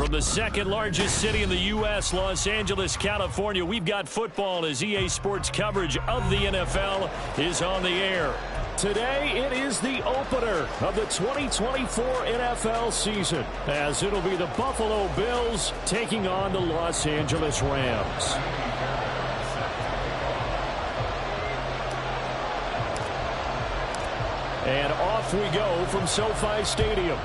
From the second largest city in the U.S., Los Angeles, California, we've got football as EA Sports coverage of the NFL is on the air. Today, it is the opener of the 2024 NFL season, as it'll be the Buffalo Bills taking on the Los Angeles Rams. And off we go from SoFi Stadium.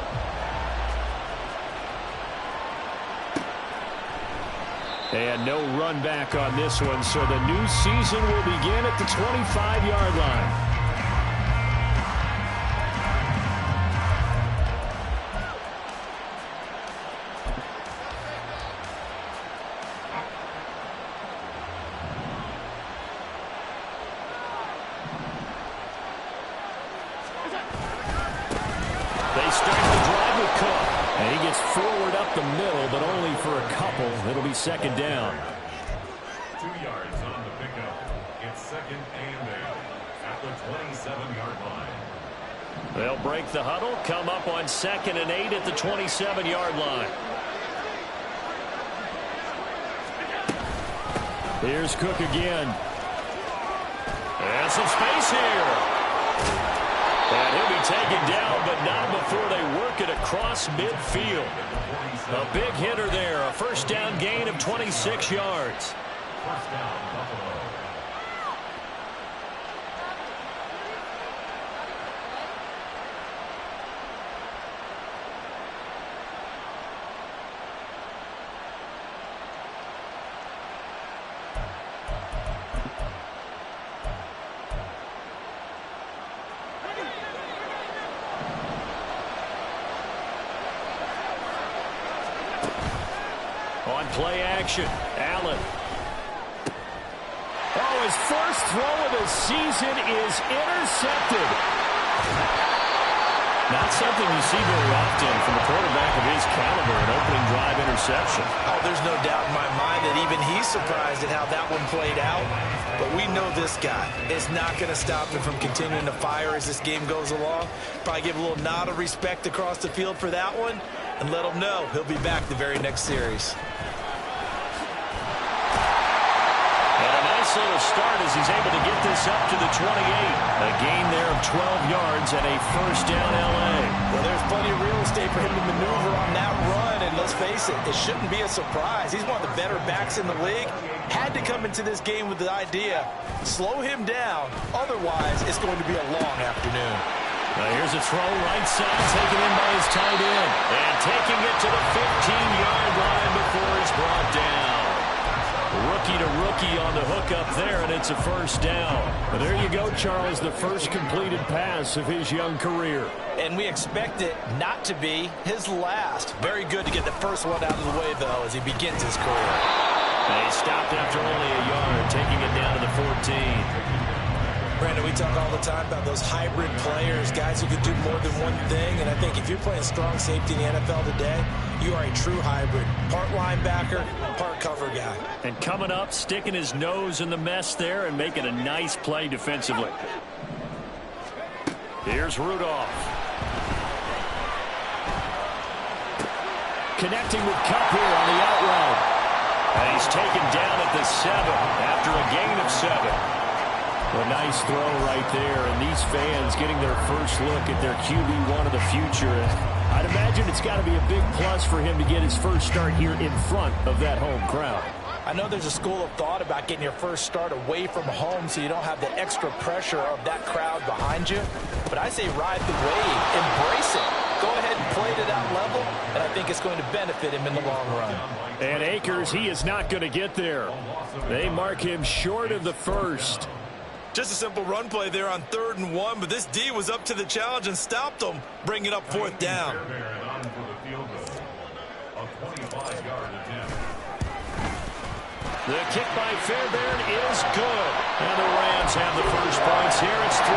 And no run back on this one, so the new season will begin at the 25-yard line. They start the drive with Cook. And he gets forward up the middle, but only for a couple. It'll be second down. 2 yards on the pickup. It's second and 8 at the 27-yard line. They'll break the huddle, come up on second and 8 at the 27-yard line. Here's Cook again. And some space here. And he'll be taken down, but not before they work it across midfield. A big hitter there, a first down gain of 26 yards. First down, Buffalo. On play action, Allen. Oh, his first throw of the season is intercepted. Not something you see very often from a quarterback of his caliber, an opening drive interception. Oh, there's no doubt in my mind that even he's surprised at how that one played out. But we know this guy is not going to stop him from continuing to fire as this game goes along. Probably give a little nod of respect across the field for that one and let him know he'll be back the very next series. Little start as he's able to get this up to the 28. A gain there of 12 yards and a first down L.A. Well, there's plenty of real estate for him to maneuver on that run, and let's face it, it shouldn't be a surprise. He's one of the better backs in the league. Had to come into this game with the idea, slow him down, otherwise it's going to be a long afternoon. Here's a throw right side, taken in by his tight end, and taking it to the 15-yard line before he's brought down. Rookie to rookie on the hook up there, and it's a first down. Well, there you go, Charles, the first completed pass of his young career. And we expect it not to be his last. Very good to get the first one out of the way, though, as he begins his career. And he stopped after only a yard, taking it down to the 14. Brandon, we talk all the time about those hybrid players, guys who can do more than one thing. And I think if you're playing strong safety in the NFL today, you are a true hybrid. Part linebacker, part cover guy. And coming up, sticking his nose in the mess there and making a nice play defensively. Here's Rudolph. Connecting with Kupp here on the out route. And he's taken down at the 7 after a gain of 7. A nice throw right there, and these fans getting their first look at their QB1 of the future. I'd imagine it's got to be a big plus for him to get his first start here in front of that home crowd. I know there's a school of thought about getting your first start away from home so you don't have the extra pressure of that crowd behind you. But I say ride the wave, embrace it. Go ahead and play to that level, and I think it's going to benefit him in the long run. And Akers, he is not going to get there. They mark him short of the first. Just a simple run play there on 3rd and 1, but this D was up to the challenge and stopped him, bringing up 4th down. The kick by Fairbairn is good. And the Rams have the first points here. It's 3-0.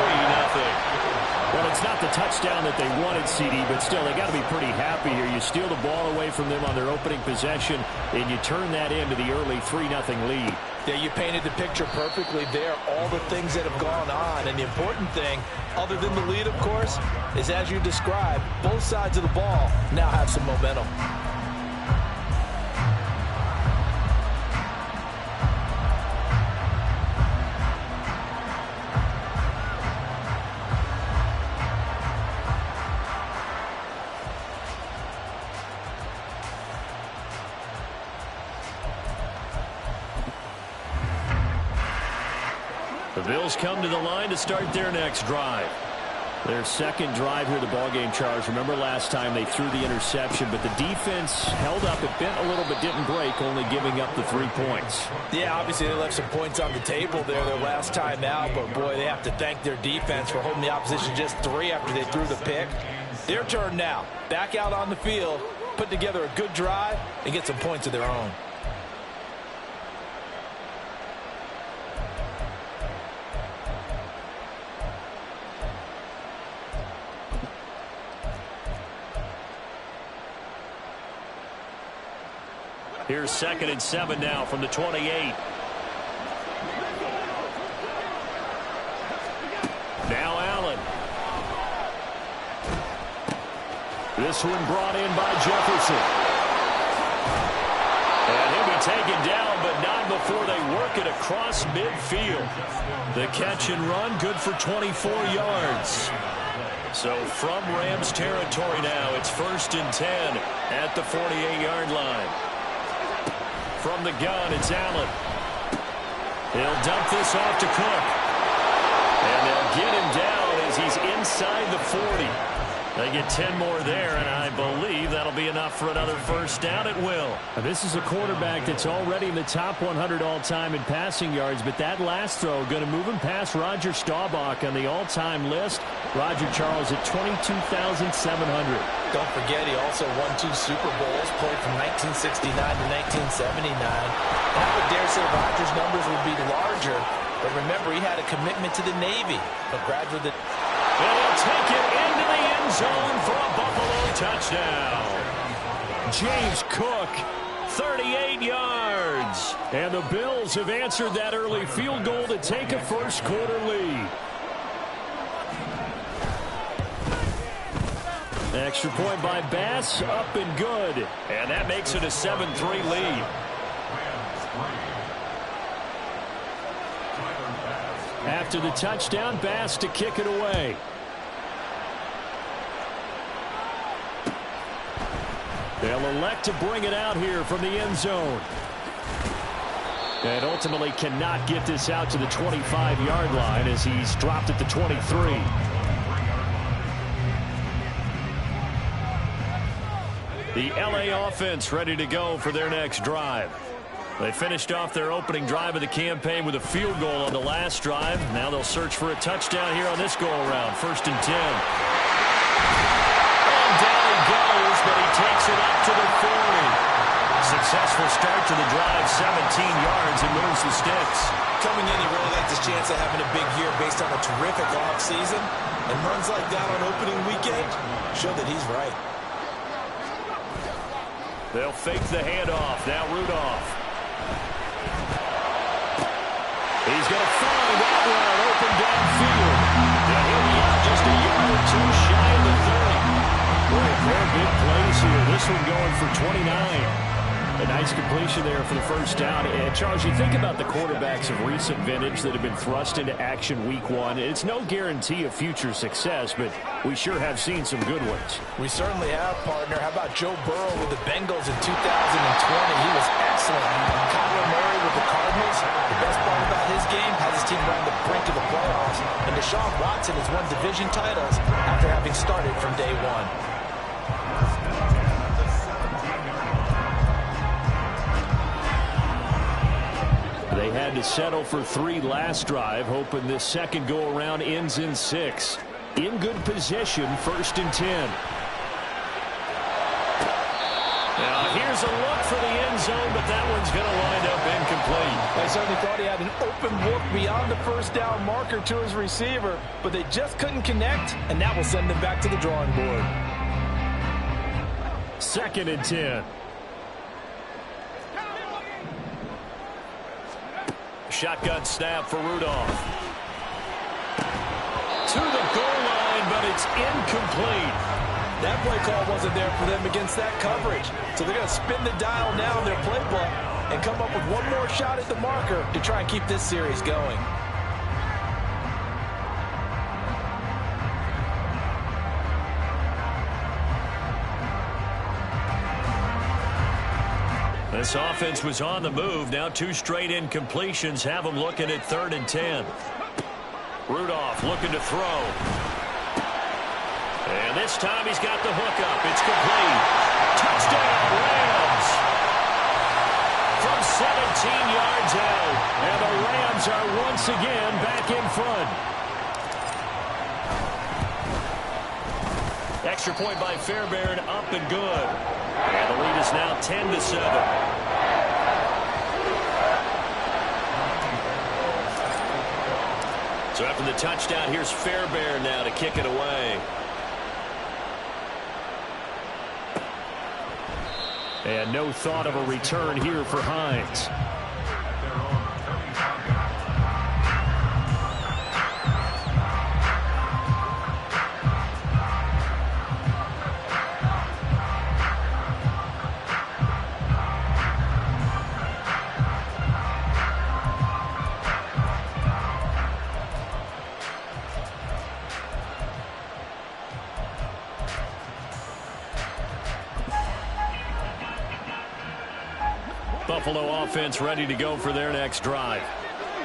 Well, it's not the touchdown that they wanted, CD, but still, they got to be pretty happy here. You steal the ball away from them on their opening possession, and you turn that into the early 3-0 lead. Yeah, you painted the picture perfectly there, all the things that have gone on. And the important thing, other than the lead, of course, is as you described, both sides of the ball now have some momentum. The Bills come to the line to start their next drive. Their second drive here, the ballgame, Charles. Remember last time they threw the interception, but the defense held up. It bent a little but didn't break, only giving up the 3 points. Yeah, obviously they left some points on the table there their last time out, but boy, they have to thank their defense for holding the opposition just 3 after they threw the pick. Their turn now. Back out on the field, put together a good drive, and get some points of their own. Here's 2nd and 7 now from the 28. Now Allen. This one brought in by Jefferson. And he'll be taken down, but not before they work it across midfield. The catch and run, good for 24 yards. So from Rams territory now, it's 1st and 10 at the 48-yard line. From the gun, it's Allen. He'll dump this off to Cook. And they'll get him down as he's inside the 40. They get 10 more there, and I believe that'll be enough for another first down at will. Now, this is a quarterback that's already in the top 100 all-time in passing yards, but that last throw going to move him past Roger Staubach on the all-time list. Roger Charles at 22,700. Don't forget, he also won 2 Super Bowls, played from 1969 to 1979. I would dare say Roger's numbers would be larger, but remember, he had a commitment to the Navy. A graduate that... And he'll take it into the end zone for a Buffalo touchdown. James Cook, 38 yards. And the Bills have answered that early field goal to take a first-quarter lead. Extra point by Bass, up and good. And that makes it a 7-3 lead. After the touchdown, Bass to kick it away. They'll elect to bring it out here from the end zone. And ultimately cannot get this out to the 25-yard line as he's dropped at the 23. The LA offense ready to go for their next drive. They finished off their opening drive of the campaign with a field goal on the last drive. Now they'll search for a touchdown here on this go-around. 1st and 10. And down he goes, but he takes it up to the 40. Successful start to the drive, 17 yards, and moves the sticks. Coming in, he really likes his chance of having a big year based on a terrific offseason. And runs like that on opening weekend show that he's right. They'll fake the handoff. Now Rudolph. He's going to find that one open downfield. And he'll be out just a yard or 2 shy of the 30. Boy, a pair of big plays here. This one going for 29. A nice completion there for the first down. And Charles, you think about the quarterbacks of recent vintage that have been thrust into action week 1. It's no guarantee of future success, but we sure have seen some good ones. We certainly have, partner. How about Joe Burrow with the Bengals in 2020? He was excellent. Kyler Murray with the Cardinals. The best part about his game has his team around the brink of the playoffs. And Deshaun Watson has won division titles after having started from day 1. They had to settle for 3 last drive, hoping this second go-around ends in 6. In good position, 1st and 10. Now here's a look for the end zone, but that one's going to wind up incomplete. I certainly thought he had an open look beyond the first down marker to his receiver, but they just couldn't connect, and that will send them back to the drawing board. 2nd and 10. Shotgun snap for Rudolph. To the goal line, but it's incomplete. That play call wasn't there for them against that coverage. So they're going to spin the dial now in their playbook and come up with one more shot at the marker to try and keep this series going. This offense was on the move. Now 2 straight incompletions have them looking at 3rd and 10. Rudolph looking to throw. And this time he's got the hookup. It's complete. Touchdown, Rams. From 17 yards out. And the Rams are once again back in front. Extra point by Fairbairn, up and good. And the lead is now 10-7. So after the touchdown, here's Fairbairn now to kick it away. And no thought of a return here for Hines. Buffalo offense ready to go for their next drive.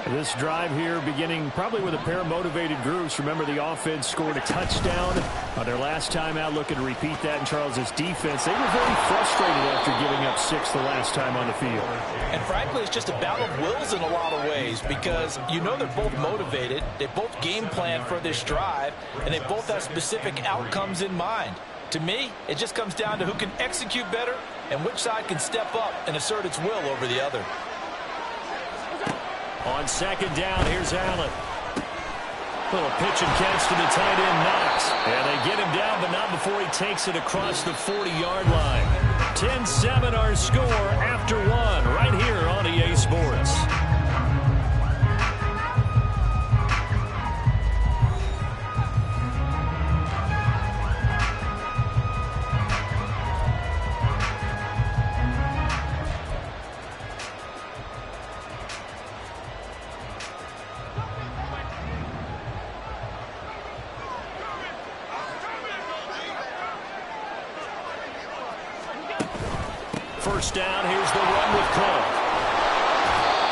This drive here beginning probably with a pair of motivated groups. Remember, the offense scored a touchdown on their last time out, looking to repeat that in Charles's defense. They were very frustrated after giving up 6 the last time on the field. And frankly, it's just a battle of wills in a lot of ways, because you know they're both motivated, they both game plan for this drive, and they both have specific outcomes in mind. To me, it just comes down to who can execute better and which side can step up and assert its will over the other. On second down, here's Allen. Little pitch and catch to the tight end, Knox. And they get him down, but not before he takes it across the 40-yard line. 10-7 our score after one, right here on EA Sports. First down, here's the run with Cook.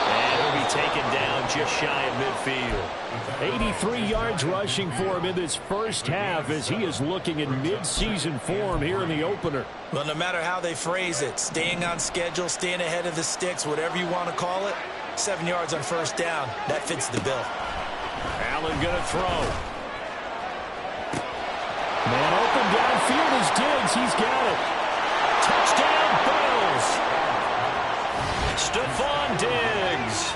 And he'll be taken down just shy of midfield. 83 yards rushing for him in this first half as he is looking in mid-season form here in the opener. Well, no matter how they phrase it, staying on schedule, staying ahead of the sticks, whatever you want to call it, 7 yards on first down, that fits the bill. Allen going to throw. Man open downfield is Diggs. He's got it. Touchdown, Bills. Stephon Diggs,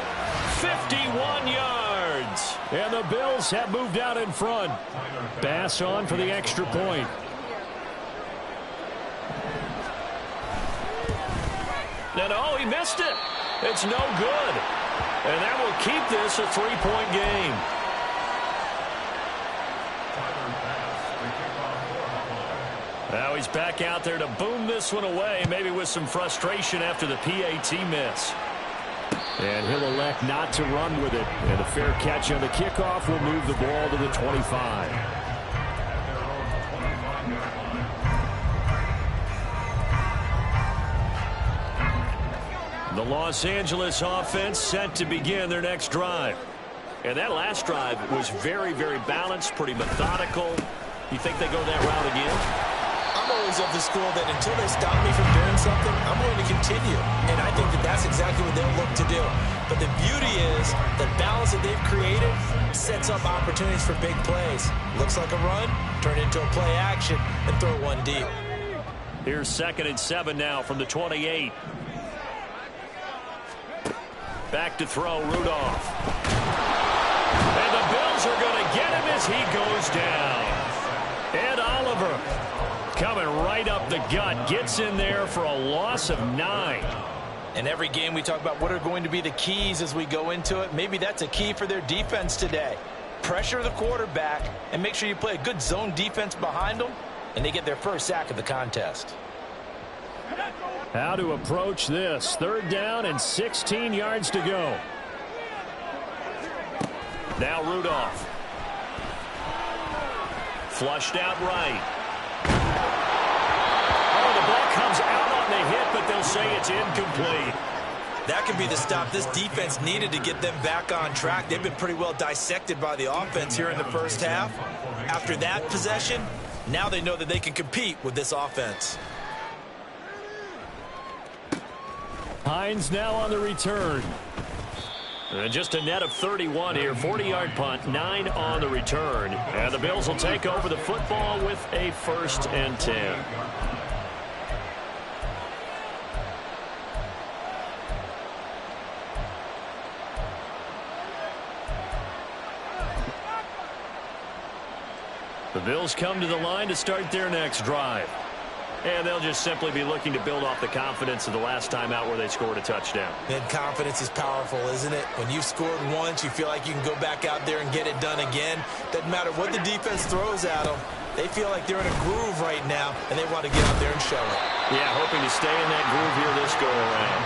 51 yards. And the Bills have moved out in front. Bass on for the extra point. No, he missed it. It's no good. And that will keep this a 3-point game. Now he's back out there to boom this one away, maybe with some frustration after the PAT miss. And he'll elect not to run with it. And a fair catch on the kickoff will move the ball to the 25. The Los Angeles offense set to begin their next drive. And that last drive was very, very balanced, pretty methodical. You think they go that route again? I'm always of the school that until they stop me from doing something, I'm going to continue. And I think that that's exactly what they'll look to do. But the beauty is the balance that they've created sets up opportunities for big plays. Looks like a run, turn it into a play action, and throw one deep. Here's 2nd and 7 now from the 28. Back to throw, Rudolph. And the Bills are going to get him as he goes down. Ed Oliver coming right up the gut, gets in there for a loss of 9. In every game we talk about what are going to be the keys as we go into it. Maybe that's a key for their defense today. Pressure the quarterback and make sure you play a good zone defense behind them, and they get their first sack of the contest. How to approach this. 3rd down and 16 yards to go. Now Rudolph. Flushed out right. Oh, the ball comes out on the hit, but they'll say it's incomplete. That could be the stop this defense needed to get them back on track. They've been pretty well dissected by the offense here in the first half. After that possession, now they know that they can compete with this offense. Hines now on the return. And just a net of 31 here. 40-yard punt, 9 on the return. And the Bills will take over the football with a 1st and 10. The Bills come to the line to start their next drive. And they'll just simply be looking to build off the confidence of the last time out where they scored a touchdown. And confidence is powerful, isn't it? When you've scored once, you feel like you can go back out there and get it done again. Doesn't matter what the defense throws at them. They feel like they're in a groove right now, and they want to get out there and show it. Yeah, hoping to stay in that groove here this go-around.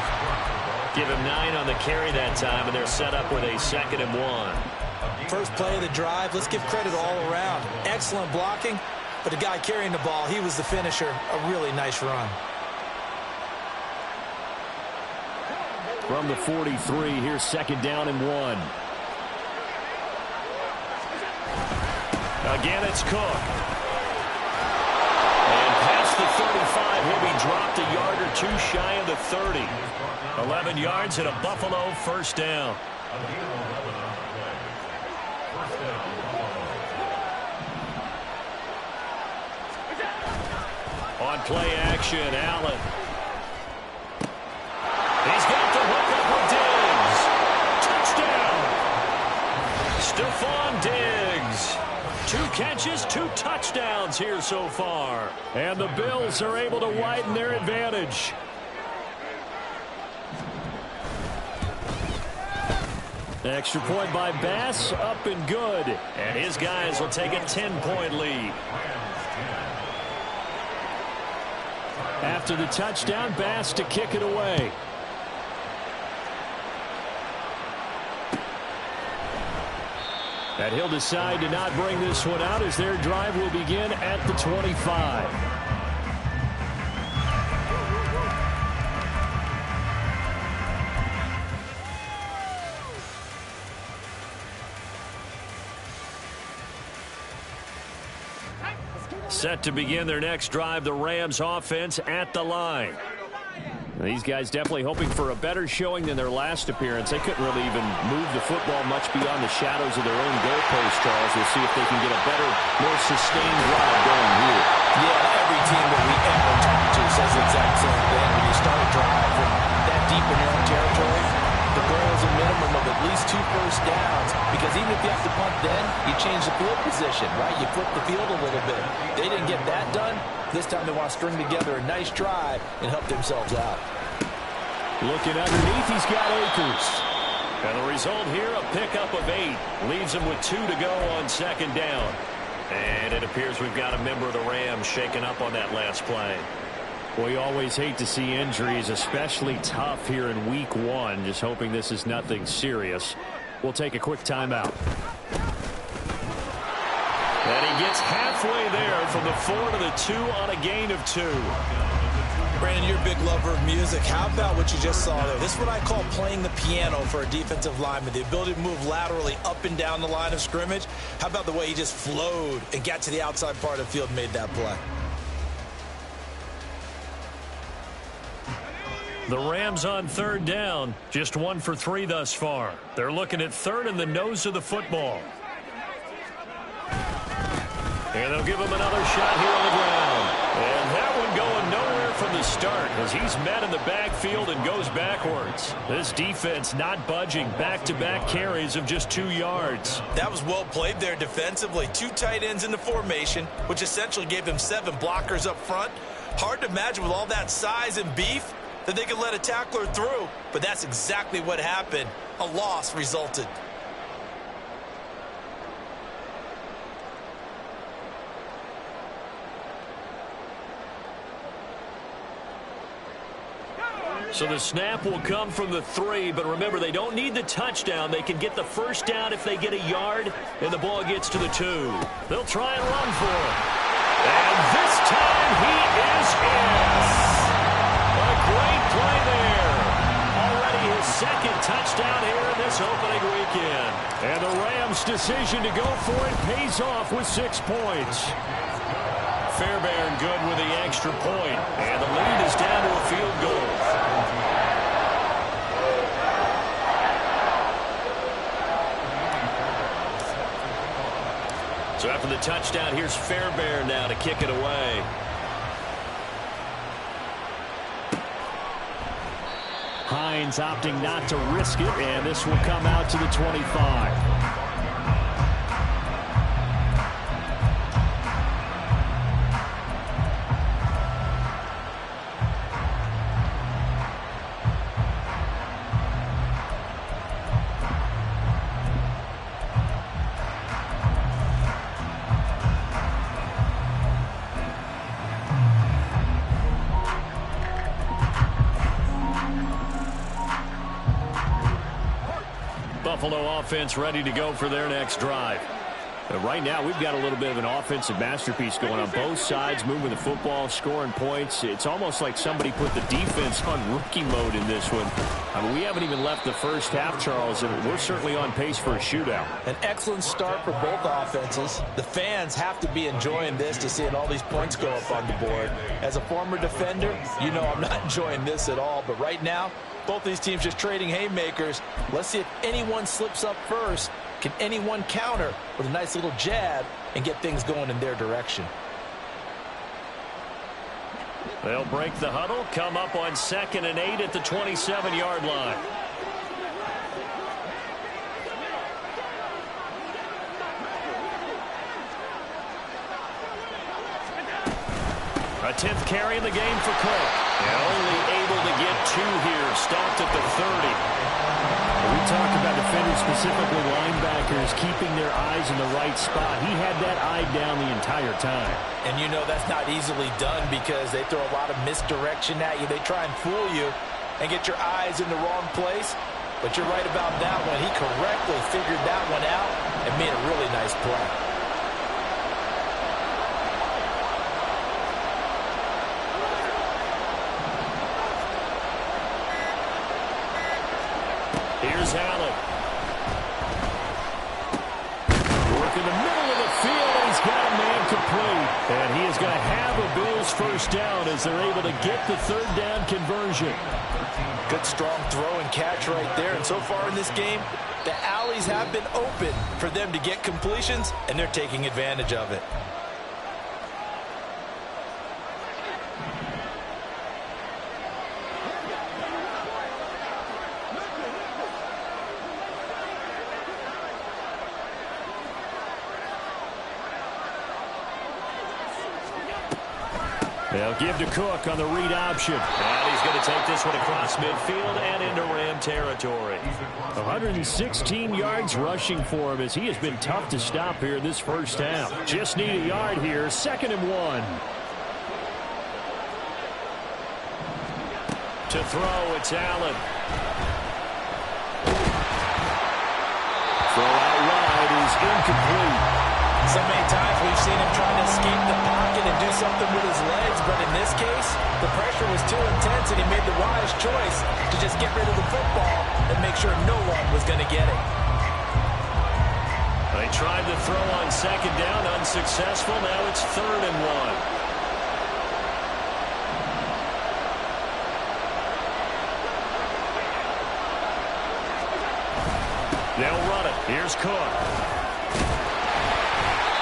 Give him 9 on the carry that time, and they're set up with a 2nd and 1. First play of the drive, let's give credit all around. Excellent blocking. But the guy carrying the ball, he was the finisher. A really nice run. From the 43, here's 2nd down and 1. Again, it's Cook. And past the 35, he'll be dropped a yard or 2 shy of the 30. 11 yards and a Buffalo 1st down. On play action, Allen. He's got the hook up with Diggs. Touchdown. Stephon Diggs. 2 catches, 2 touchdowns here so far. And the Bills are able to widen their advantage. Extra point by Bass, up and good. And his guys will take a 10-point lead. After the touchdown, Bass to kick it away. And he'll decide to not bring this one out as their drive will begin at the 25. Set to begin their next drive, the Rams offense at the line. These guys definitely hoping for a better showing than their last appearance. They couldn't really even move the football much beyond the shadows of their own goalpost, Charles. We'll see if they can get a better, more sustained drive going here. Yeah, every team that we ever talk to says the exact same thing. When you start a drive from that deep in your own territory, the goal is a minimum of at least 2 first downs, because even if you have to punt then, you change the field position, right? You flip the field a little bit. They didn't get that done. This time they want to string together a nice drive and help themselves out. Looking underneath, he's got Akers. And the result here, a pickup of 8. Leaves him with 2 to go on 2nd down. And it appears we've got a member of the Rams shaken up on that last play. We always hate to see injuries, especially tough here in week 1. Just hoping this is nothing serious. We'll take a quick timeout. And he gets halfway there from the 4 to the 2 on a gain of 2. Brandon, you're a big lover of music. How about what you just saw there? This is what I call playing the piano for a defensive lineman. The ability to move laterally up and down the line of scrimmage. How about the way he just flowed and got to the outside part of the field and made that play? The Rams on 3rd down. Just 1 for 3 thus far. They're looking at 3rd and the nose of the football. And they'll give him another shot here on the ground. And that one going nowhere from the start as he's met in the backfield and goes backwards. This defense not budging. Back-to-back carries of just 2 yards. That was well played there defensively. 2 tight ends in the formation, which essentially gave them 7 blockers up front. Hard to imagine with all that size and beef that they could let a tackler through. But that's exactly what happened. A loss resulted. So the snap will come from the 3, but remember, they don't need the touchdown. They can get the 1st down if they get a yard, and the ball gets to the 2. They'll try and run for it. And this time he is in. A great play there. Already first down here in this opening weekend. And the Rams' decision to go for it pays off with 6 points. Fairbairn good with the extra point. And the lead is down to a field goal. So after the touchdown, here's Fairbairn now to kick it away. Hines opting not to risk it, and this will come out to the 25. Buffalo offense ready to go for their next drive. Right now, we've got a little bit of an offensive masterpiece going on both sides, moving the football, scoring points. It's almost like somebody put the defense on rookie mode in this one. I mean, we haven't even left the first half, Charles, and we're certainly on pace for a shootout. An excellent start for both offenses. The fans have to be enjoying this to seeing all these points go up on the board. As a former defender, you know I'm not enjoying this at all, but right now, both these teams just trading haymakers. Let's see if anyone slips up first. Can anyone counter with a nice little jab and get things going in their direction? They'll break the huddle, come up on 2nd and 8 at the 27-yard line. A 10th carry in the game for Cook. And only able to get 2 here, stopped at the 30. We talk about defenders, specifically linebackers, keeping their eyes in the right spot. He had that eye down the entire time. And you know that's not easily done because they throw a lot of misdirection at you. They try and fool you and get your eyes in the wrong place. But you're right about that one. He correctly figured that one out and made a really nice play. Here's Allen. Work in the middle of the field. He's got a man complete. And he is going to have a Bills first down as they're able to get the 3rd down conversion. Good strong throw and catch right there. And so far in this game, the alleys have been open for them to get completions, and they're taking advantage of it. They'll give to Cook on the read option. And he's going to take this one across midfield and into Ram territory. 116 yards rushing for him as he has been tough to stop here in this first half. Just need a yard here, 2nd and 1. To throw, it's Allen. Throw out wide is incomplete. So many times we've seen him trying to escape the pocket and do something with his legs, but in this case, the pressure was too intense and he made the wise choice to just get rid of the football and make sure no one was going to get it. They tried to throw on 2nd down, unsuccessful. Now it's 3rd and 1. They'll run it. Here's Cook.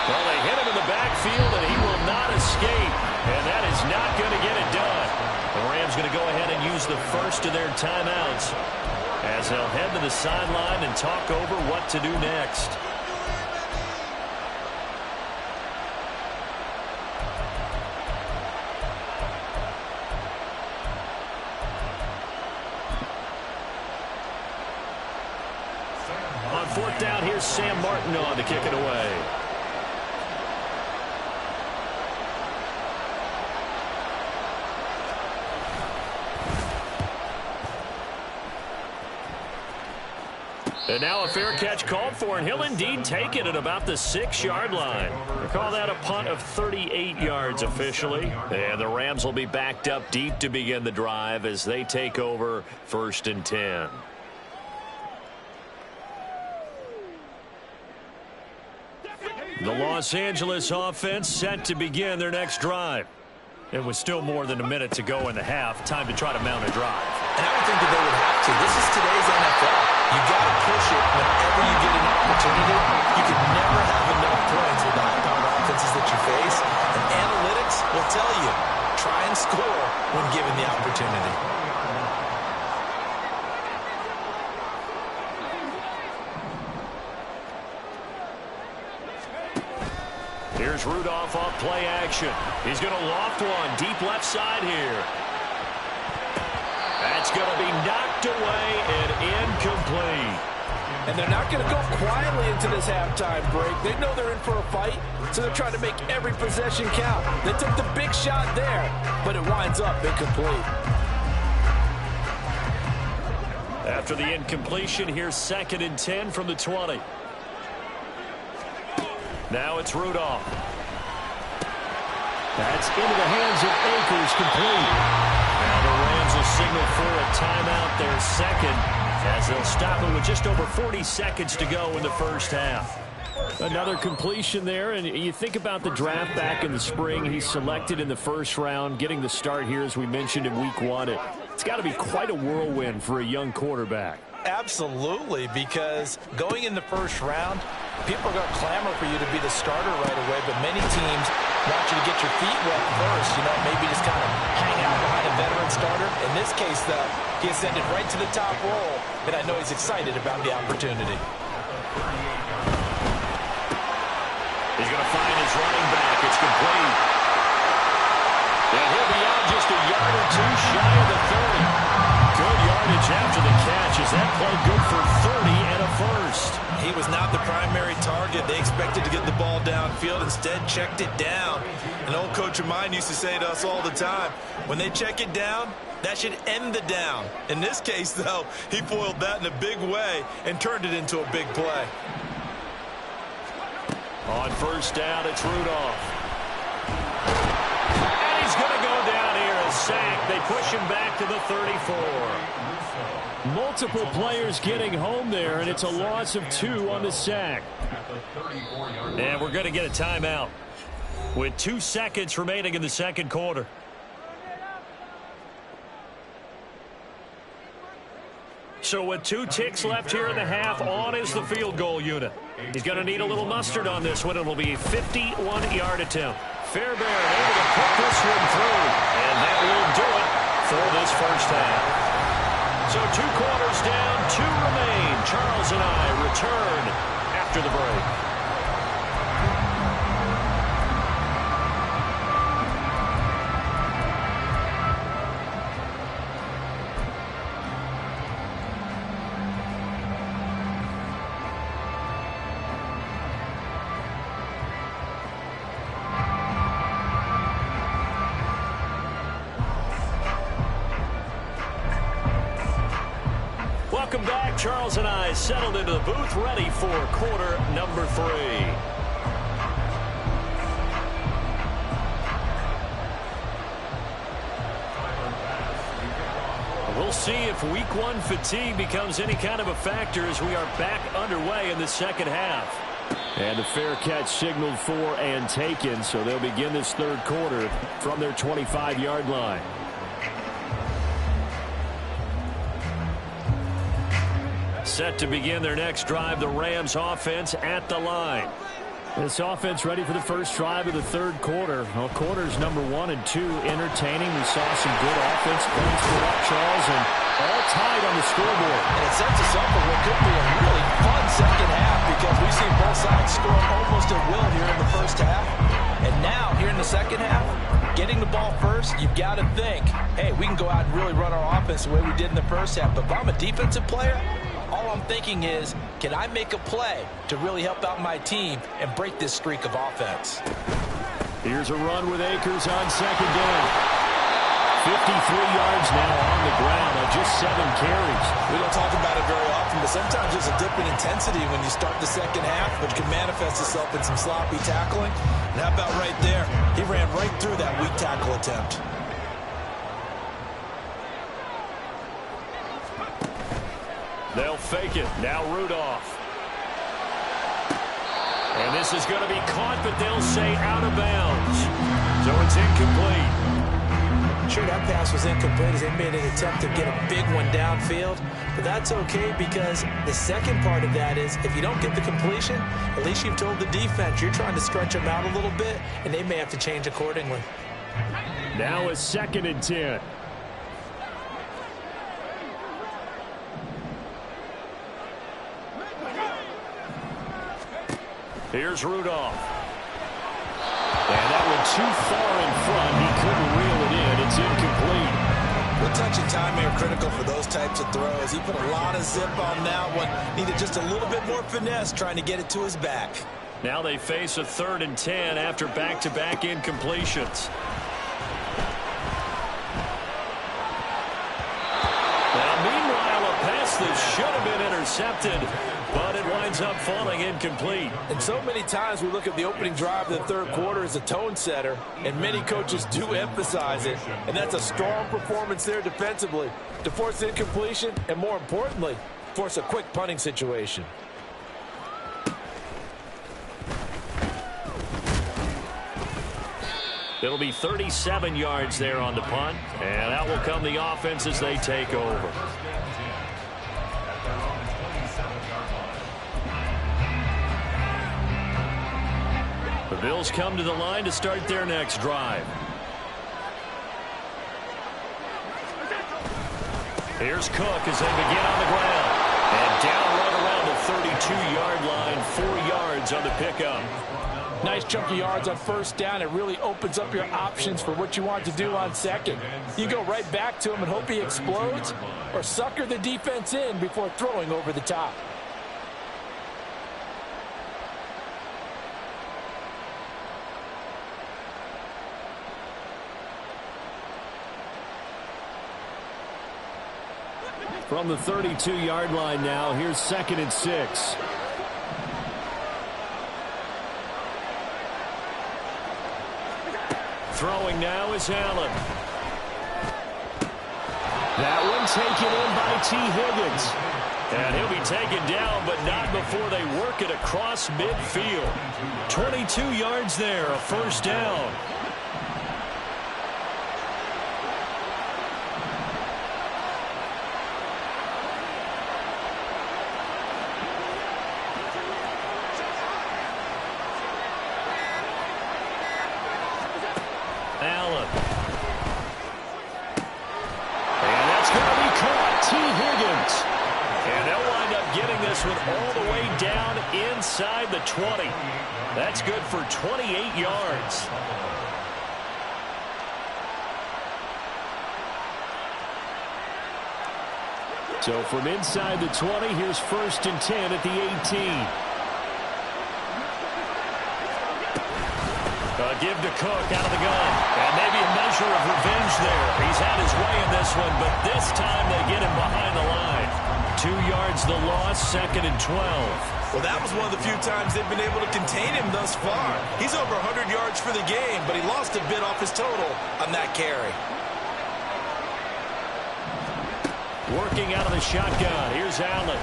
Well, they hit him in the backfield, and he will not escape. And that is not going to get it done. The Rams going to go ahead and use the first of their timeouts as they'll head to the sideline and talk over what to do next. On 4th down, here's Sam Martin on to kick it away. And now a fair catch called for, and he'll indeed take it at about the 6-yard line. We'll call that a punt of 38 yards officially. And the Rams will be backed up deep to begin the drive as they take over 1st and 10. The Los Angeles offense set to begin their next drive. It was still more than a minute to go in the half. Time to try to mount a drive. And I would think that they would have to. This is today's NFL. You got to push it whenever you get an opportunity. You can never have enough points with the high-powered offenses that you face. And analytics will tell you, try and score when given the opportunity. Here's Rudolph off play action. He's going to loft one deep left side here. That's going to be knocked away and incomplete. And they're not going to go quietly into this halftime break. They know they're in for a fight, so they're trying to make every possession count. They took the big shot there, but it winds up incomplete. After the incompletion, here's 2nd and 10 from the 20. Now it's Rudolph. That's into the hands of Akers, complete. Now the Rams will signal for a timeout, their second, as they'll stop it with just over 40 seconds to go in the first half. Another completion there, and you think about the draft back in the spring. He's selected in the first round, getting the start here, as we mentioned, in week 1. It's got to be quite a whirlwind for a young quarterback. Absolutely, because going in the first round, people are going to clamor for you to be the starter right away, but many teams want you to get your feet wet first, maybe just kind of hang out behind a veteran starter. In this case, though, he ascended right to the top role, and I know he's excited about the opportunity. He's going to find his running back. It's complete. And he'll be out just a yard or two shy of the 30. Good yardage after the catch. Is that play good for 30 and a first? He was not the primary target. They expected to get the ball downfield. Instead, checked it down. An old coach of mine used to say to us all the time, when they check it down, that should end the down. In this case, though, he foiled that in a big way and turned it into a big play. On first down, it's Rudolph. And he's going to go down here, a sack. They push him back to the 34. Multiple players getting home there, and it's a loss of 2 on the sack. And we're going to get a timeout with 2 seconds remaining in the second quarter. So with 2 ticks left here in the half, on is the field goal unit. He's going to need a little mustard on this one. It'll be a 51-yard attempt. Fairbairn able to put this one through, and that will do it for this first half. So 2 quarters down, 2 remain. Charles and I return after the break. Welcome back. Charles and I settled into the booth, ready for quarter number 3. We'll see if week 1 fatigue becomes any kind of a factor as we are back underway in the second half. And a fair catch signaled for and taken, so they'll begin this third quarter from their 25-yard line. Set to begin their next drive, the Rams offense at the line. This offense ready for the first drive of the third quarter. Well, quarters number 1 and 2 entertaining. We saw some good offense points for up, Charles, and all tied on the scoreboard. And it sets us up for what could be a really fun second half, because we've seen both sides score almost at will here in the first half. And now, here in the second half, getting the ball first, you've got to think, hey, we can go out and really run our offense the way we did in the first half. But if I'm a defensive player, all I'm thinking is, can I make a play to really help out my team and break this streak of offense? Here's a run with Akers on second down. 53 yards now on the ground on just 7 carries. We don't talk about it very often, but sometimes there's a dip in intensity when you start the second half, which can manifest itself in some sloppy tackling. And how about right there? He ran right through that weak tackle attempt. They'll fake it. Now Rudolph. And this is going to be caught, but they'll say out of bounds. So it's incomplete. Sure, that pass was incomplete as they made an attempt to get a big one downfield. But that's okay because the second part of that is if you don't get the completion, at least you've told the defense you're trying to stretch them out a little bit, and they may have to change accordingly. Now a 2nd and 10. Here's Rudolph. And that one too far in front. He couldn't reel it in. It's incomplete. The touch and timing are critical for those types of throws. He put a lot of zip on that one. Needed just a little bit more finesse trying to get it to his back. Now they face a 3rd and 10 after back-to-back incompletions. Now, meanwhile, a pass that should have been intercepted, but it winds up falling incomplete. And so many times we look at the opening drive of the third quarter as a tone setter, and many coaches do emphasize it. And that's a strong performance there defensively to force incompletion and, more importantly, force a quick punting situation. It'll be 37 yards there on the punt, and out will come the offense as they take over. The Bills come to the line to start their next drive. Here's Cook as they begin on the ground. And down right around the 32-yard line, 4 yards on the pickup. Nice chunky yards on first down. It really opens up your options for what you want to do on second. You go right back to him and hope he explodes, or sucker the defense in before throwing over the top. From the 32-yard line now, here's 2nd and 6. Throwing now is Allen. That one taken in by T. Higgins. And he'll be taken down, but not before they work it across midfield. 22 yards there, a first down. Allen. And that's going to be caught. T. Higgins. And they'll wind up getting this one all the way down inside the 20. That's good for 28 yards. So from inside the 20, here's 1st and 10 at the 18. Give to Cook out of the gun. And maybe a measure of revenge there. He's had his way in this one, but this time they get him behind the line. 2 yards the loss, 2nd and 12. Well, that was one of the few times they've been able to contain him thus far. He's over 100 yards for the game, but he lost a bit off his total on that carry. Working out of the shotgun. Here's Allen.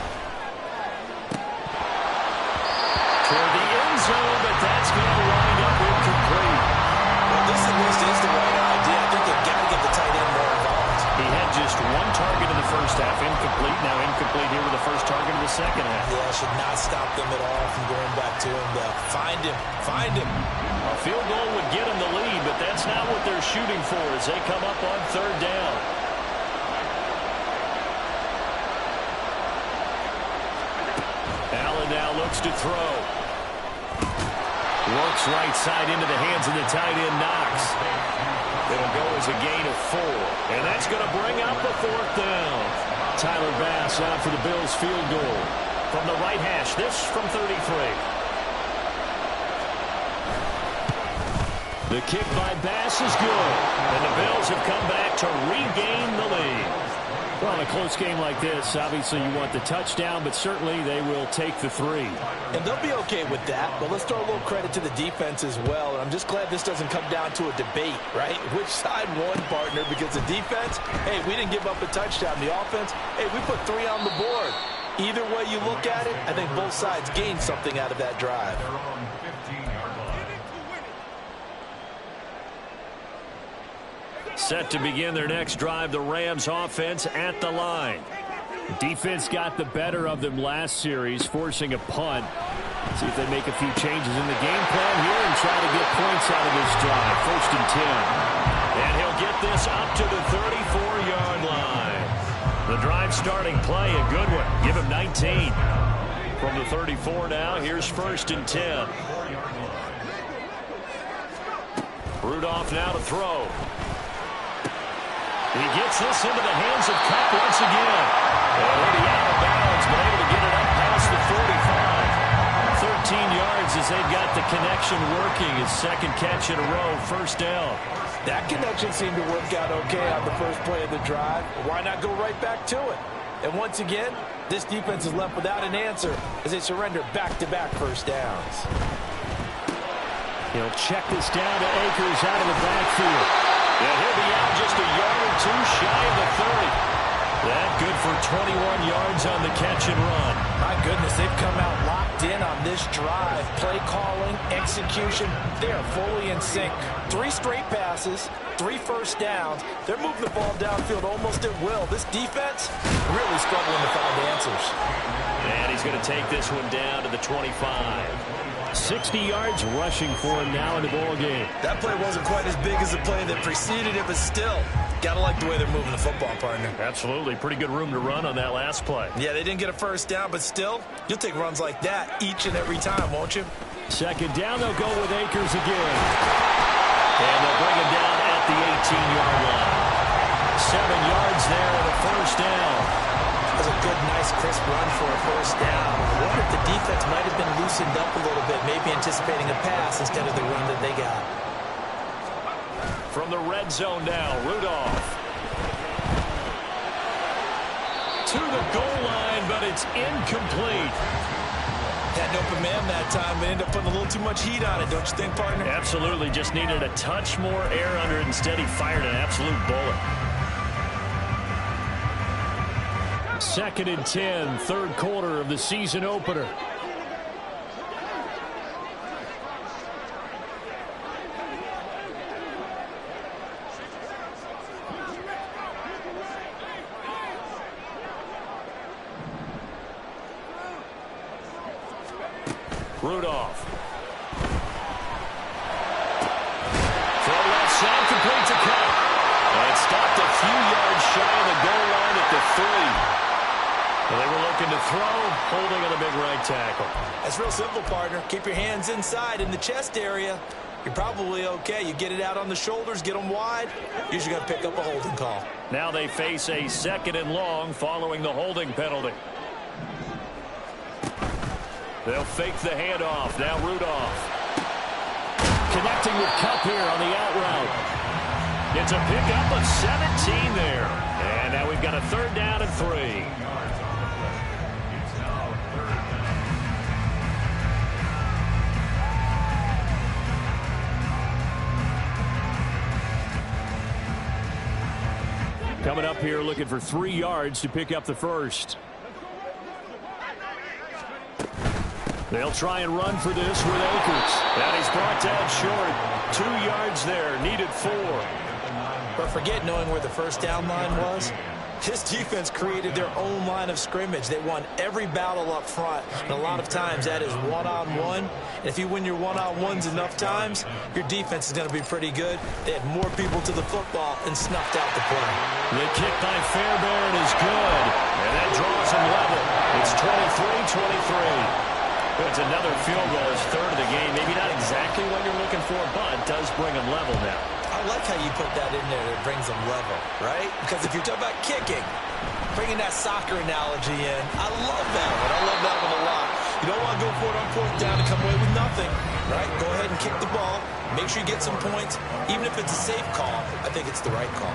Toward the end zone, but that's going to wind up incomplete. Well, this at least is the right idea. I think they've got to get the tight end more involved. He had just one target in the first half. Incomplete. Now incomplete here with the first target in the second half. Yeah, should not stop them at all from going back to him. Find him. Find him. A field goal would get him the lead, but that's not what they're shooting for as they come up on 3rd down. Allen now looks to throw. Works right side into the hands of the tight end, Knox. It'll go as a gain of 4. And that's going to bring up the 4th down. Tyler Bass out for the Bills field goal. From the right hash, this from 33. The kick by Bass is good. And the Bills have come back to regain the lead. Well, in a close game like this, obviously you want the touchdown, but certainly they will take the 3. And they'll be okay with that, but let's throw a little credit to the defense as well. And I'm just glad this doesn't come down to a debate, right? Which side won, partner? Because the defense, hey, we didn't give up a touchdown. The offense, hey, we put 3 on the board. Either way you look at it, I think both sides gained something out of that drive. They're on 15-yard line. Set to begin their next drive, the Rams offense at the line. Defense got the better of them last series, forcing a punt. See if they make a few changes in the game plan here and try to get points out of this drive. 1st and 10. And he'll get this up to the 34-yard line. The drive starting play, a good one. Give him 19. From the 34 now, here's 1st and 10. Rudolph now to throw. He gets this into the hands of Kupp once again. And he'll be out of bounds, but able to get it up past the 45. 13 yards as they've got the connection working. His second catch in a row, 1st down. That connection seemed to work out okay on the first play of the drive. Why not go right back to it? And once again, this defense is left without an answer as they surrender back-to-back 1st downs. He'll check this down to Akers out of the backfield. Yeah, he'll be out just a yard or two shy of the 30. That good for 21 yards on the catch and run. My goodness, they've come out locked in on this drive. Play calling, execution, they are fully in sync. 3 straight passes, 3 1st downs. They're moving the ball downfield almost at will. This defense really struggling to find answers. And he's going to take this one down to the 25. 60 yards rushing for him now in the ball game. That play wasn't quite as big as the play that preceded it, but still, got to like the way they're moving the football, partner. Absolutely. Pretty good room to run on that last play. Yeah, they didn't get a 1st down, but still, you'll take runs like that each and every time, won't you? 2nd down, they'll go with Akers again. And they'll bring him down at the 18-yard line. 7 yards there and a 1st down. That was a good, nice, crisp run for a 1st down. I wonder if the defense might have been loosened up a little bit, maybe anticipating a pass instead of the run that they got. From the red zone now, Rudolph. To the goal line, but it's incomplete. Had an open man that time, but ended up putting a little too much heat on it, don't you think, partner? Absolutely. Just needed a touch more air under it. Instead, he fired an absolute bullet. 2nd and 10, 3rd quarter of the season opener. Rudolph. Throw left side, complete to Kupp. And stopped a few yards shy of the goal line at the 3. Well, they were looking to throw, holding on the big right tackle. That's real simple, partner. Keep your hands inside in the chest area. You're probably okay. You get it out on the shoulders, get them wide. Usually going to pick up a holding call. Now they face a 2nd and long following the holding penalty. They'll fake the handoff. Now Rudolph. Connecting with Kupp here on the out route. It's a pickup of 17 there. And now we've got a 3rd down and 3. Coming up here looking for 3 yards to pick up the 1st. They'll try and run for this with Akers. And he's brought down short. 2 yards there. Needed 4. But forget knowing where the 1st down line was. This defense created their own line of scrimmage. They won every battle up front. And a lot of times that is one-on-one. And if you win your one-on-ones enough times, your defense is going to be pretty good. They had more people to the football and snuffed out the play. The kick by Fairbairn is good. And that draws them level. It's 23-23. It's another field goal. It's 3rd of the game. Maybe not exactly what you're looking for, but does bring them level now. I like how you put that in there that brings them level, right? Because if you're talking about kicking, bringing that soccer analogy in, I love that one. I love that one a lot. You don't want to go for it on 4th down and come away with nothing, right? Go ahead and kick the ball. Make sure you get some points. Even if it's a safe call, I think it's the right call.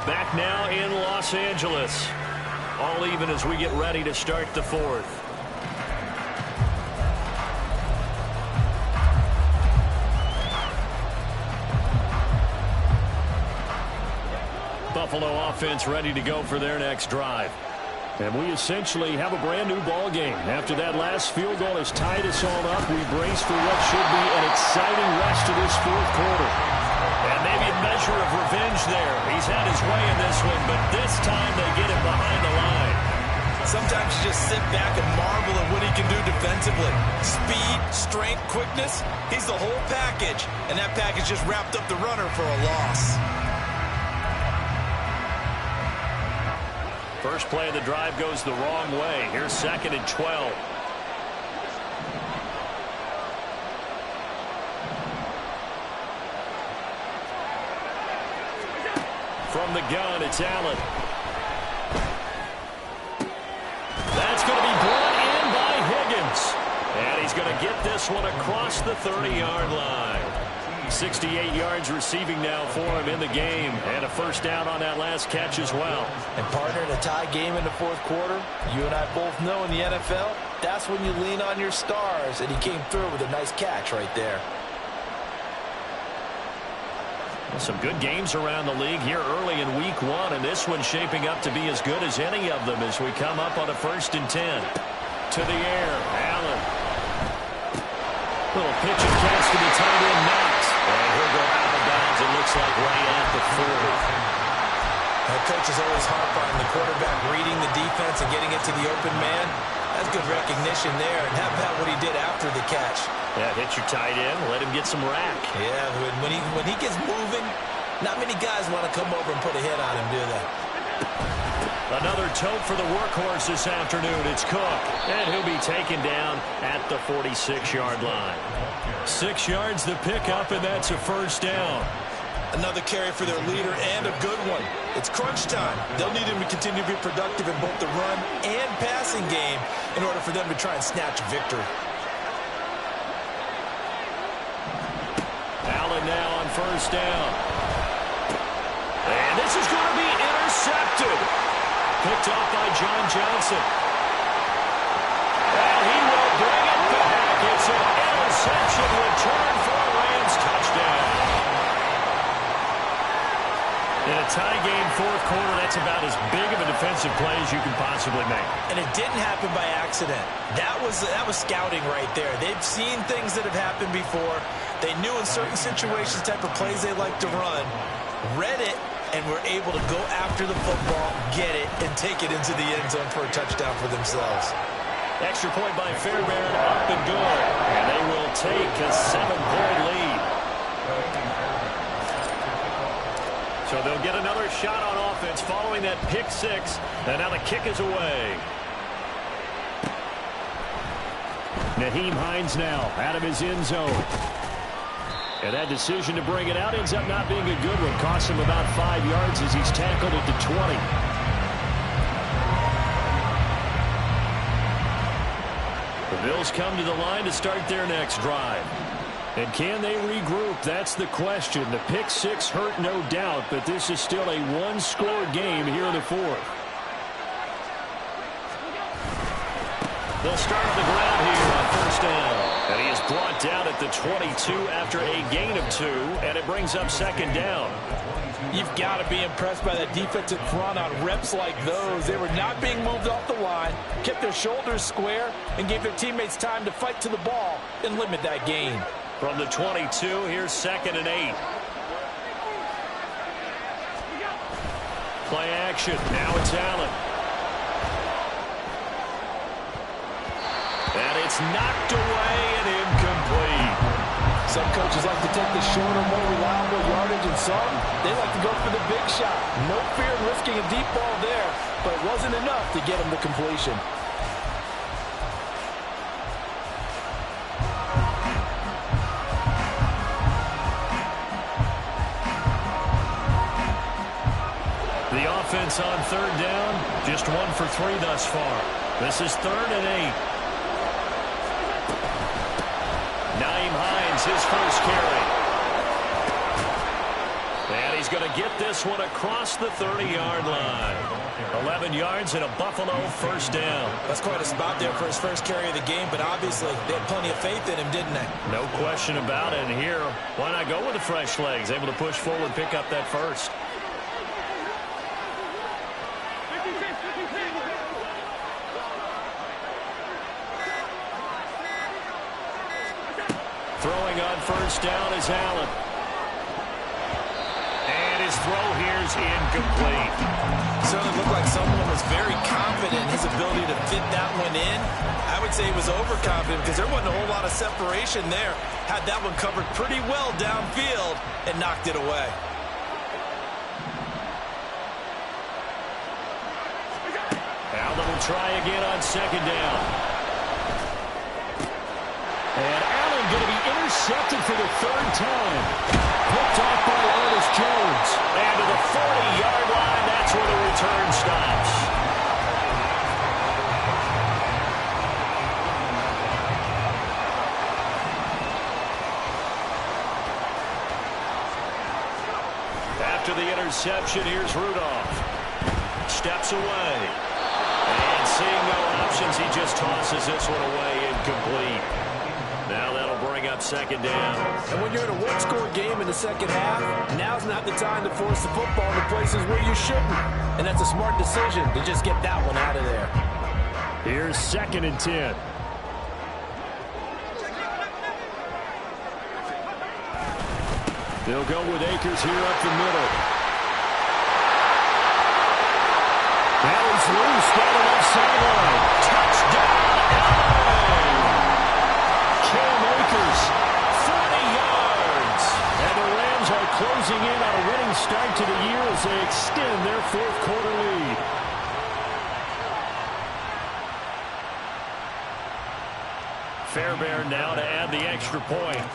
Back now in Los Angeles. All even as we get ready to start the 4th. Buffalo offense ready to go for their next drive. And we essentially have a brand new ball game. After that last field goal has tied us all up, we brace for what should be an exciting rest of this fourth quarter. And maybe a measure of revenge there. He's had his way in this one, but this time they get him behind the line. Sometimes you just sit back and marvel at what he can do defensively. Speed, strength, quickness, he's the whole package. And that package just wrapped up the runner for a loss. First play of the drive goes the wrong way. Here's 2nd and 12. From the gun, it's Allen. That's going to be brought in by Higgins. And he's going to get this one across the 30-yard line. 68 yards receiving now for him in the game. And a first down on that last catch as well. And partner, in a tie game in the fourth quarter, you and I both know in the NFL, that's when you lean on your stars. And he came through with a nice catch right there. Some good games around the league here early in week 1, and this one's shaping up to be as good as any of them as we come up on a 1st and 10. To the air, Allen. Little pitch and catch to the tight end, Knox. And he'll go out of bounds, it looks like right at the 40. That coach is always harp on the quarterback reading the defense and getting it to the open man. That's good recognition there. And how about what he did after the catch? Yeah, hit your tight end, let him get some rack. Yeah, when he gets moving, not many guys want to come over and put a hit on him, do they? Another tote for the workhorse this afternoon. It's Cook, and he'll be taken down at the 46-yard line. 6 yards to pick up, and that's a first down. Another carry for their leader, and a good one. It's crunch time. They'll need him to continue to be productive in both the run and passing game in order for them to try and snatch a victory. Allen now on first down. And this is going to be intercepted. Picked off by John Johnson. And he will bring it back. It's an interception return for a Rams touchdown. In a tie game, fourth quarter, that's about as big of a defensive play as you can possibly make. And it didn't happen by accident. That was scouting right there. They've seen things that have happened before. They knew in certain situations the type of plays they like to run, read it, and were able to go after the football, get it, and take it into the end zone for a touchdown for themselves. Extra point by Fairbairn, up and good. And they will take a 7-point lead. So they'll get another shot on offense following that pick 6. And now the kick is away. Nyheim Hines now out of his end zone. And that decision to bring it out ends up not being a good one. Costs him about 5 yards as he's tackled at the 20. The Bills come to the line to start their next drive. And can they regroup? That's the question. The pick 6 hurt, no doubt, but this is still a one-score game here in the fourth. They'll start on the ground here on first down. And he is brought down at the 22 after a gain of 2, and it brings up 2nd down. You've got to be impressed by that defensive front on reps like those. They were not being moved off the line, kept their shoulders square, and gave their teammates time to fight to the ball and limit that gain. From the 22, here's 2nd and 8. Play action. Now it's Allen. And it's knocked away and incomplete. Some coaches like to take the shorter, more reliable yardage, and some, they like to go for the big shot. No fear in risking a deep ball there, but it wasn't enough to get him to completion. The offense on 3rd down, just 1 for 3 thus far. This is 3rd and 8. Nyheim Hines, his first carry. And he's going to get this one across the 30-yard line. 11 yards and a Buffalo first down. That's quite a spot there for his first carry of the game, but obviously they had plenty of faith in him, didn't they? No question about it. And here, why not go with the fresh legs? Able to push forward, pick up that first. Throwing on first down is Allen. And his throw here is incomplete. Certainly looked like someone was very confident in his ability to fit that one in. I would say he was overconfident because there wasn't a whole lot of separation there. Had that one covered pretty well downfield and knocked it away. Allen will try again on second down. And Allen going to be intercepted for the third time. Picked off by Ernest Jones. And to the 40-yard line, that's where the return stops. After the interception, here's Rudolph. Steps away. And seeing no options, he just tosses this one away, incomplete. Now that'll bring up second down. And when you're in a one-score game in the second half, now's not the time to force the football to places where you shouldn't. And that's a smart decision to just get that one out of there. Here's 2nd and 10. They'll go with Akers here up the middle. Now he's loose, got it off sideline. Touchdown, Cam Akers, 40 yards. And the Rams are closing in on a winning start to the year as they extend their fourth-quarter lead. Fairbairn now to add the extra point.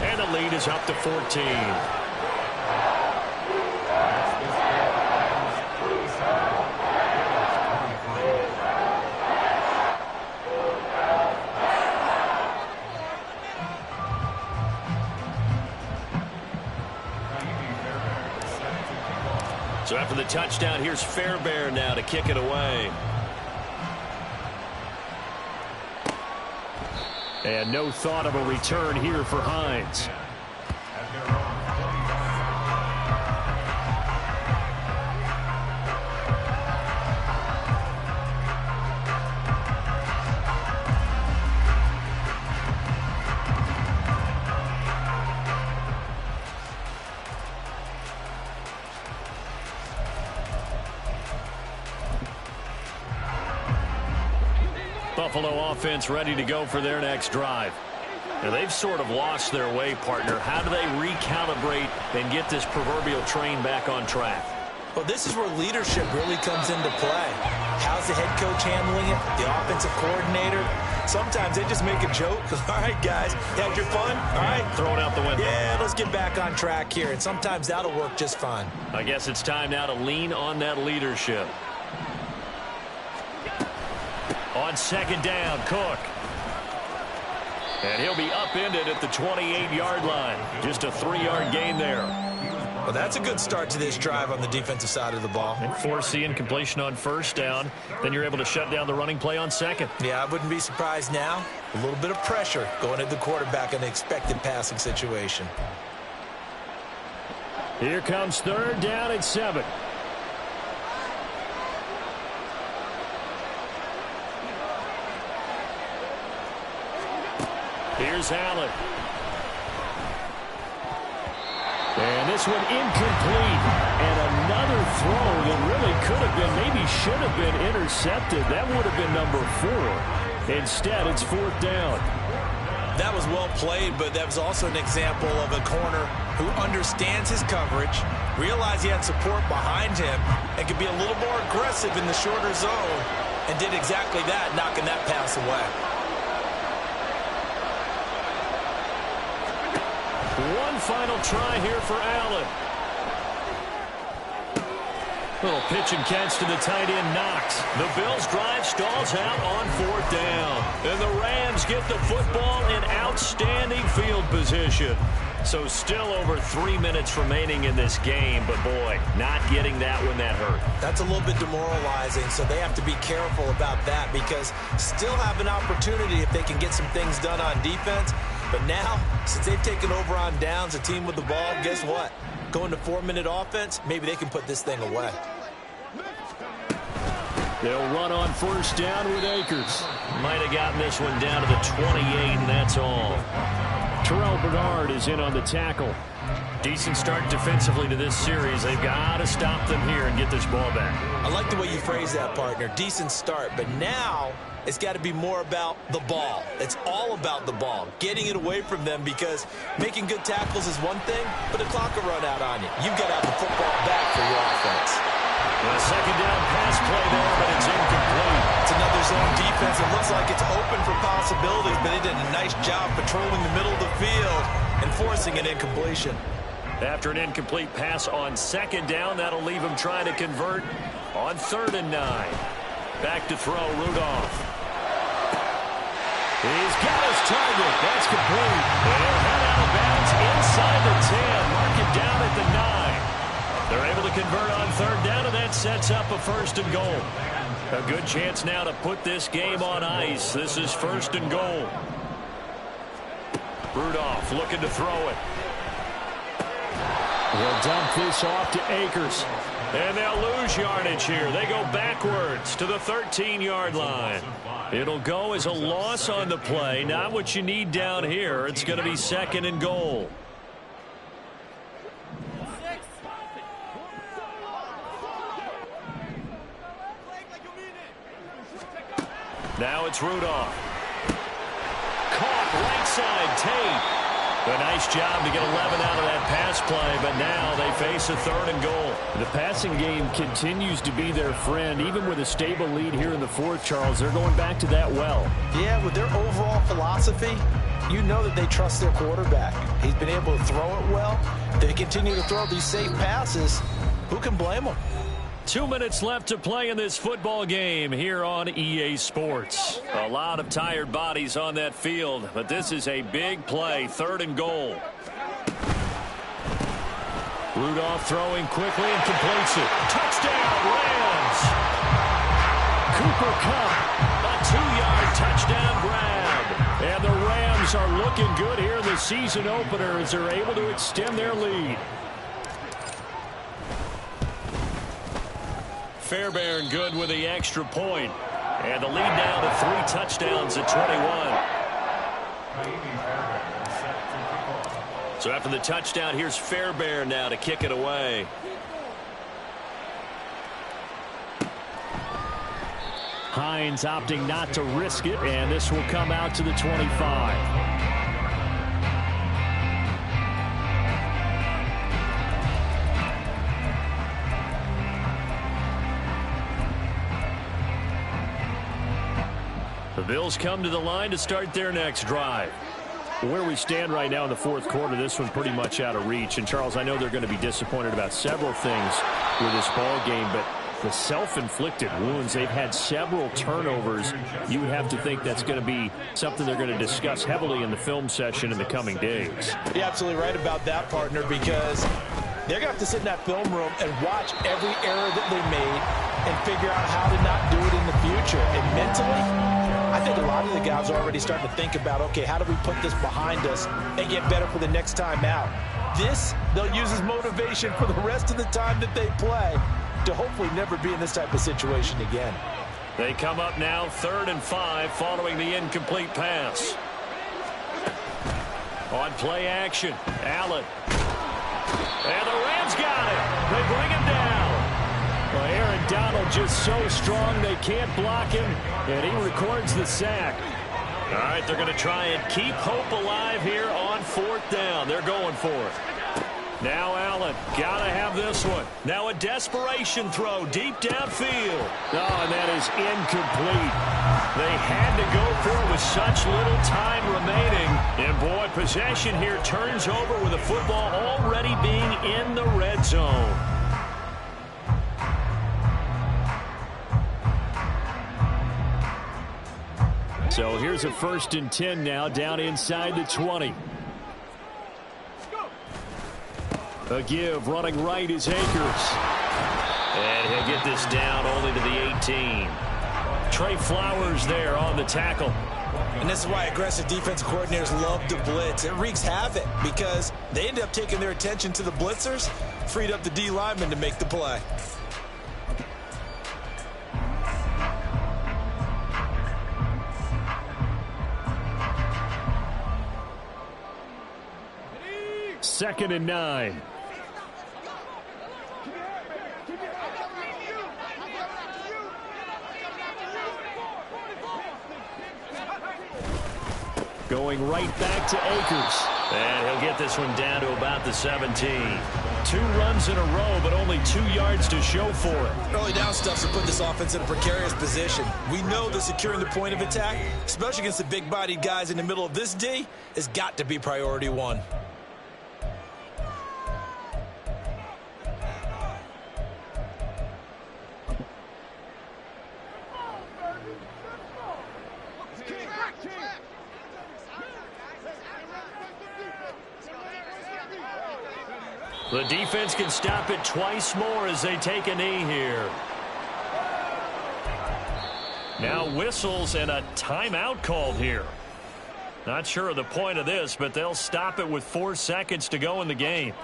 And the lead is up to 14. So after the touchdown, here's Fairbairn now to kick it away. And no thought of a return here for Hines. Buffalo offense ready to go for their next drive. Now they've sort of lost their way, partner. How do they recalibrate and get this proverbial train back on track? Well, this is where leadership really comes into play. How's the head coach handling it? The offensive coordinator? Sometimes they just make a joke. All right, guys, you had your fun? All right. Throw it out the window. Yeah, let's get back on track here. And sometimes that'll work just fine. I guess it's time now to lean on that leadership. On second down, Cook. And he'll be upended at the 28-yard line. Just a 3-yard gain there. Well, that's a good start to this drive on the defensive side of the ball. And force the incompletion on first down. Then you're able to shut down the running play on second. Yeah, I wouldn't be surprised now. A little bit of pressure going at the quarterback in the expected passing situation. Here comes 3rd down and 7. Here's Allen. And this one incomplete. And another throw that really could have been, maybe should have been intercepted. That would have been number 4. Instead, it's 4th down. That was well played, but that was also an example of a corner who understands his coverage, realized he had support behind him, and could be a little more aggressive in the shorter zone, and did exactly that, knocking that pass away. One final try here for Allen. Little pitch and catch to the tight end, Knox. The Bills' drive stalls out on 4th down. And the Rams get the football in outstanding field position. So still over 3 minutes remaining in this game, but boy, not getting that one that hurt. That's a little bit demoralizing, so they have to be careful about that because still have an opportunity if they can get some things done on defense. But now, since they've taken over on downs, a team with the ball, guess what? Going to 4-minute offense, maybe they can put this thing away. They'll run on first down with Akers. Might have gotten this one down to the 28, and that's all. Terrell Bernard is in on the tackle. Decent start defensively to this series. They've got to stop them here and get this ball back. I like the way you phrase that, partner. Decent start, but now it's got to be more about the ball. It's all about the ball, getting it away from them, because making good tackles is one thing, but the clock will run out on you. You've got to have the football back for your offense. A second down pass play there, but it's incomplete. It's another zone defense. It looks like it's open for possibilities, but they did a nice job patrolling the middle of the field and forcing an incompletion. After an incomplete pass on second down, that'll leave him trying to convert on 3rd and 9. Back to throw, Rudolph. He's got his target. That's complete. They'll head out of bounds inside the 10. Mark it down at the 9. They're able to convert on 3rd down, and that sets up a 1st and goal. A good chance now to put this game on ice. This is 1st and goal. Rudolph looking to throw it. He'll dump this off to Akers. And they'll lose yardage here. They go backwards to the 13-yard line. It'll go as a loss on the play. Not what you need down here. It's going to be 2nd and goal. Now it's Rudolph. Caught right side, Tate. A nice job to get 11 out of that pass play, but now they face a 3rd and goal. The passing game continues to be their friend. Even with a stable lead here in the 4th, Charles, they're going back to that well. Yeah, with their overall philosophy, you know that they trust their quarterback. He's been able to throw it well. They continue to throw these safe passes. Who can blame them? 2 minutes left to play in this football game here on EA Sports. A lot of tired bodies on that field, but this is a big play, 3rd and goal. Rudolph throwing quickly and completes it. Touchdown, Rams! Cooper Kupp, a 2-yard touchdown grab. And the Rams are looking good here in the season opener as they're able to extend their lead. Fairbairn good with the extra point. And the lead now to 3 touchdowns at 21. So after the touchdown, here's Fairbairn now to kick it away. Hines opting not to risk it, and this will come out to the 25. The Bills come to the line to start their next drive. Where we stand right now in the 4th quarter, this one's pretty much out of reach. And, Charles, I know they're going to be disappointed about several things with this ball game, but the self-inflicted wounds, they've had several turnovers. You would have to think that's going to be something they're going to discuss heavily in the film session in the coming days. You're absolutely right about that, partner, because they're going to have to sit in that film room and watch every error that they made and figure out how to not do it in the future. And mentally, I think a lot of the guys are already starting to think about, okay, how do we put this behind us and get better for the next time out? This, they'll use as motivation for the rest of the time that they play to hopefully never be in this type of situation again. They come up now 3rd and 5 following the incomplete pass. On play action, Allen. And the Rams got it. They bring him down. Well, Aaron Donald just so strong they can't block him, and he records the sack. All right, they're going to try and keep hope alive here on 4th down. They're going for it. Now Allen, got to have this one. Now a desperation throw deep downfield. Oh, and that is incomplete. They had to go for it with such little time remaining. And, boy, possession here turns over with the football already being in the red zone. So here's a 1st and 10 now down inside the 20. A give, running right is Akers. And he'll get this down only to the 18. Trey Flowers there on the tackle. And this is why aggressive defensive coordinators love to blitz. It wreaks havoc because they end up taking their attention to the blitzers, freed up the D lineman to make the play. 2nd and 9. Going right back to Akers. And he'll get this one down to about the 17. 2 runs in a row, but only 2 yards to show for it. Early down stuff to put this offense in a precarious position. We know that securing the point of attack, especially against the big-bodied guys in the middle of this D, has got to be priority 1. The defense can stop it twice more as they take a knee here. Now whistles and a timeout called here. Not sure of the point of this, but they'll stop it with 4 seconds to go in the game.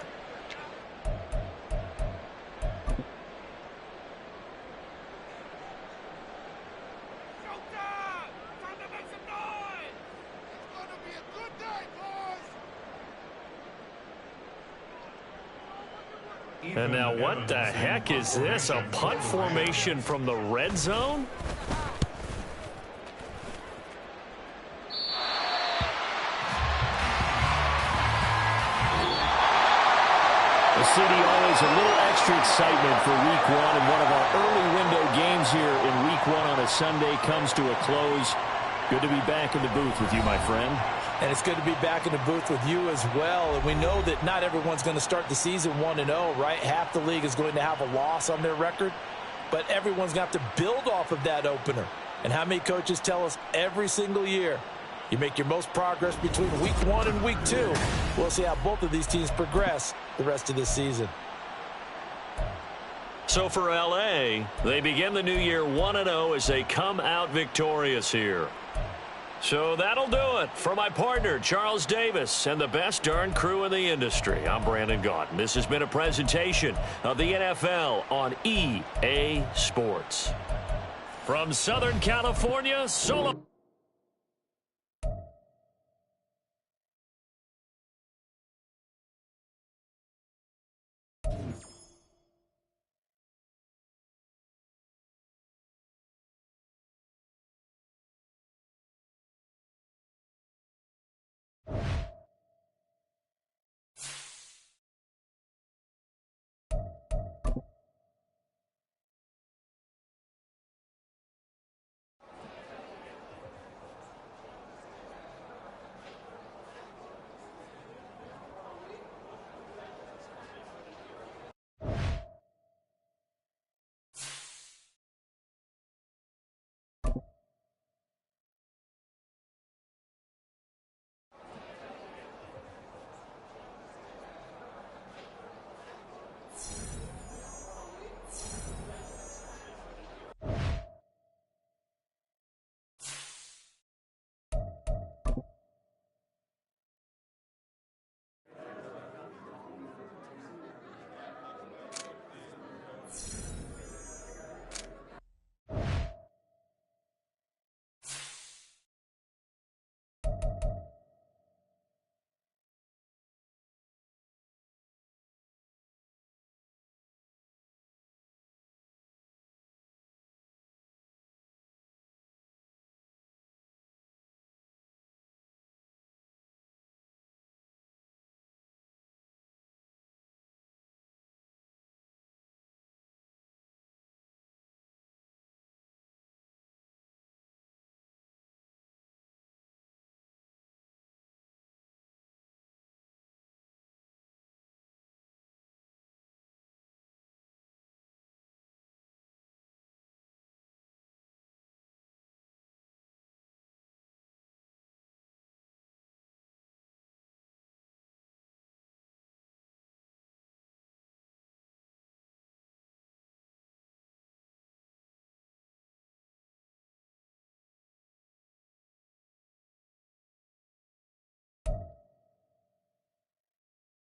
And now what the heck is this? A punt formation from the red zone? The city always a little extra excitement for week 1, and one of our early window games here in week 1 on a Sunday comes to a close. Good to be back in the booth with you, my friend. And it's good to be back in the booth with you as well. And we know that not everyone's going to start the season 1-0, right? Half the league is going to have a loss on their record. But everyone's going to have to build off of that opener. And how many coaches tell us every single year, you make your most progress between week 1 and week 2. We'll see how both of these teams progress the rest of this season. So for LA, they begin the new year 1-0 as they come out victorious here. So that'll do it for my partner, Charles Davis, and the best darn crew in the industry. I'm Brandon Gaudin. This has been a presentation of the NFL on EA Sports. From Southern California, Solo.